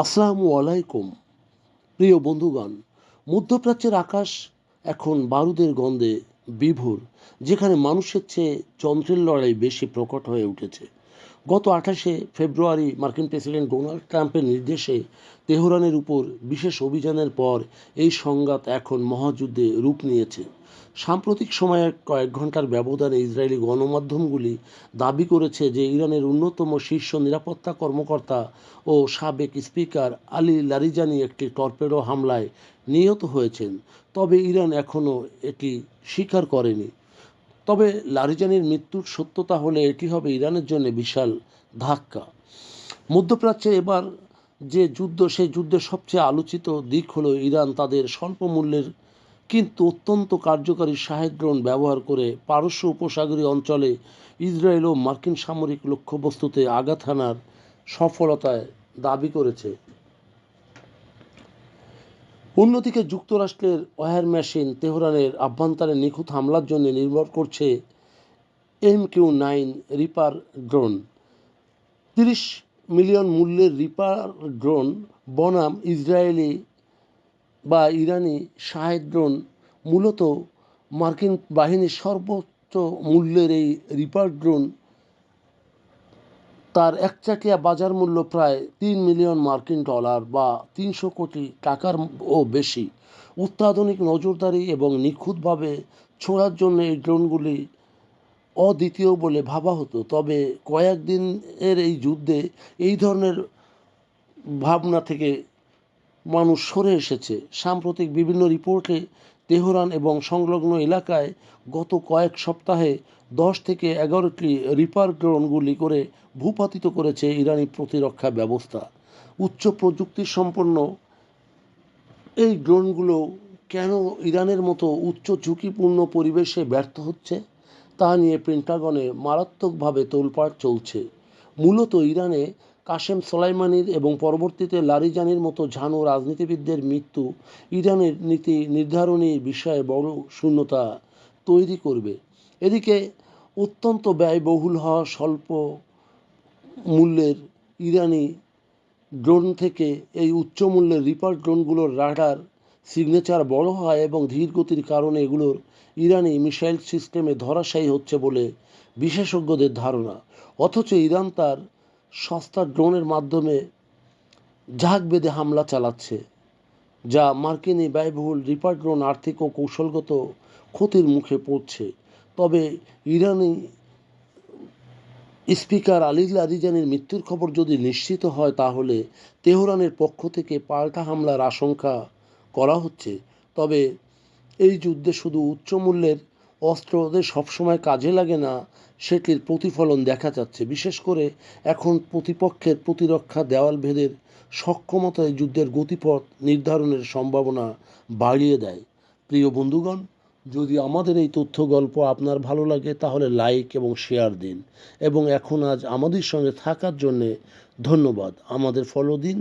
আসসালামু আলাইকুম। প্রিয় বন্ধুগণ, মধ্যপ্রাচ্যের আকাশ এখন বারুদের গন্ধে বিভোর, যেখানে মানুষের চেয়ে যন্ত্রের লড়াই বেশি প্রকট হয়ে উঠেছে। গত 28শে ফেব্রুয়ারি মার্কিন প্রেসিডেন্ট ডোনাল্ড ট্রাম্পের নির্দেশে তেহরানের উপর বিশেষ অভিযানের পর এই সংঘাত এখন মহাযুদ্ধে রূপ নিয়েছে। সাম্প্রতিক সময়ে কয়েক ঘন্টার ব্যবধানে ইসরায়েলি গণমাধ্যমগুলি দাবি করেছে যে ইরানের অন্যতম শীর্ষ নিরাপত্তা কর্মকর্তা ও সাবেক স্পিকার আলী লারিজানি একটি টর্পেডো হামলায় নিহত হয়েছেন, তবে ইরান এখনও এটি স্বীকার করেনি। তবে লারিজানির মৃত্যুর সত্যতা হলে এটি হবে ইরানের জন্য বিশাল ধাক্কা। মধ্যপ্রাচ্যে এবার যে যুদ্ধ, সেই যুদ্ধের সবচেয়ে আলোচিত দিক হলো ইরান তাদের স্বল্প মূল্যের কিন্তু অত্যন্ত কার্যকারী শাহেদ ড্রোন ব্যবহার করে পারস্য উপসাগরীয় অঞ্চলে ইসরায়েল ও মার্কিন সামরিক লক্ষ্যবস্তুতে আঘাত হানার সফলতায় দাবি করেছে। অন্যদিকে যুক্তরাষ্ট্রের ওয়্যার মেশিন তেহরানের আভ্যন্তরে নিখুঁত হামলার জন্য নির্ভর করছে MQ-9 রিপার ড্রোন। 30 মিলিয়ন মূল্যের রিপার ড্রোন বনাম ইসরায়েলি বা ইরানি শাহেদ ড্রোন। মূলত মার্কিন বাহিনীর সর্বোচ্চ মূল্যের এই রিপার ড্রোন, তার একচাটিয়া বাজার মূল্য প্রায় $3 মিলিয়ন বা 300 কোটি টাকার ও বেশি। অত্যাধুনিক নজরদারি এবং নিখুঁতভাবে ছোঁড়ার জন্য এই ড্রোনগুলি অদ্বিতীয় বলে ভাবা হতো, তবে কয়েকদিনের এই যুদ্ধে এই ধরনের ভাবনা থেকে মানুষ সরে এসেছে। সাম্প্রতিক বিভিন্ন রিপোর্টে তেহরান এবং সংলগ্ন এলাকায় গত কয়েক সপ্তাহে 10 থেকে 11টি রিপার ড্রোন গুলি করে ভূপাতিত করেছে ইরানি প্রতিরক্ষা ব্যবস্থা। উচ্চ প্রযুক্তি সম্পন্ন এই ড্রোনগুলো কেন ইরানের মতো উচ্চ ঝুঁকিপূর্ণ পরিবেশে ব্যর্থ হচ্ছে তা নিয়ে পেন্টাগনে মারাত্মকভাবে তোলপাড় চলছে। মূলত ইরানে কাশেম সোলাইমানির এবং পরবর্তীতে লারিজানির মতো ঝানু রাজনীতিবিদদের মৃত্যু ইরানের নীতি নির্ধারণী বিষয়ে বড় শূন্যতা তৈরি করবে। এদিকে অত্যন্ত ব্যয়বহুল হওয়া স্বল্প মূল্যের ইরানি ড্রোন থেকে এই উচ্চ মূল্যের রিপার ড্রোনগুলোর রাডার সিগনেচার বড় হয় এবং ধীর গতির কারণে এগুলোর ইরানি মিসাইল সিস্টেমে ধরাশায়ী হচ্ছে বলে বিশেষজ্ঞদের ধারণা। অথচ ইরান তার সস্তা ড্রোনের মাধ্যমে ঝাঁক বেঁধে হামলা চালাচ্ছে, যা মার্কিন ব্যয়বহুল রিপার ড্রোন আর্থিক ও কৌশলগত ক্ষতির মুখে পড়ছে। তবে ইরানি স্পিকার আলী লারিজানির মৃত্যুর খবর যদি নিশ্চিত হয়, তাহলে তেহরানের পক্ষ থেকে পাল্টা হামলার আশঙ্কা করা হচ্ছে। তবে এই যুদ্ধে শুধু উচ্চ মূল্যের অস্ত্র ওদের সবসময় কাজে লাগে না, সেটির প্রতিফলন দেখা যাচ্ছে। বিশেষ করে এখন প্রতিপক্ষের প্রতিরক্ষা দেওয়াল ভেদের সক্ষমতা এই যুদ্ধের গতিপথ নির্ধারণের সম্ভাবনা বাড়িয়ে দেয়। প্রিয় বন্ধুগণ, যদি আমাদের এই তথ্য গল্প আপনার ভালো লাগে তাহলে লাইক এবং শেয়ার দিন, এবং আজ আমাদের সঙ্গে থাকার জন্যে ধন্যবাদ। আমাদের ফলো দিন।